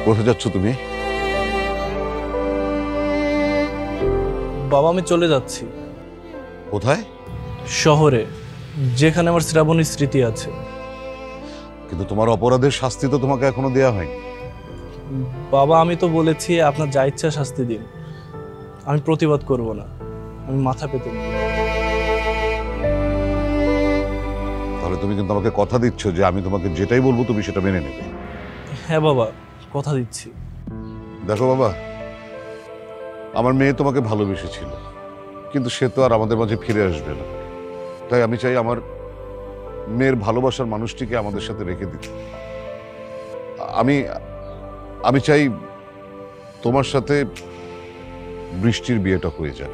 কোথায় যাচ্ছ তুমি? বাবা আমি চলে যাচ্ছি। কোথায়? শহরে, যেখানে আমার শ্রাবণীর স্মৃতি আছে। কিন্তু তোমার অপরাধের শাস্তি তো তোমাকে এখনো দেয়া হয়নি। বাবা আমি তো বলেছি আপনার যা ইচ্ছা শাস্তি দিন, আমি প্রতিবাদ করব না, আমি মাথা পেতে নেব। তাহলে তুমি কিন্তু আমাকে কথা দিচ্ছ যে আমি তোমাকে যেটাই বলবো তুমি সেটা মেনে নেবে? হ্যাঁ বাবা, কথা দিচ্ছি। দেখো বাবা, আমার মেয়ে তোমাকে ভালোবেসেছিল, কিন্তু সে তো আর আমাদের মাঝে ফিরে আসবে না। তাই আমি চাই আমার মেয়ের ভালোবাসার মানুষটিকে আমাদের সাথে রেখে দিতে। আমি আমি চাই তোমার সাথে বৃষ্টির বিয়েটা হয়ে যাক।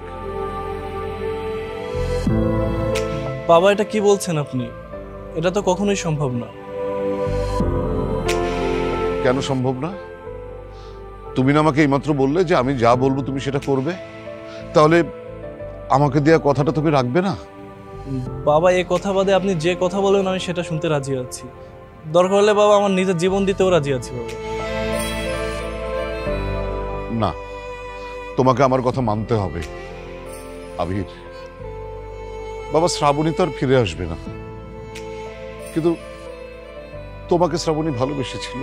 বাবা এটা কি বলছেন আপনি? এটা তো কখনোই সম্ভব না। কেন সম্ভব না? তুমি না আমাকে এইমাত্র বললে যে আমি যা বলবো তুমি সেটা করবে, তাহলে আমাকে দেয়া কথাটা তুমি রাখবে না? বাবা এই কথা বাদে আপনি যে কথা বলেন আমি সেটা শুনতে রাজি আছি। দরকার হলে বাবা আমার নিজের জীবন দিতেও রাজি আছি বাবা। না, তোমাকে আমার কথা মানতে হবে আবির। বাবা শ্রাবণী তো আর ফিরে আসবে না, কিন্তু তোমাকে শ্রাবণী ভালোবেসেছিল।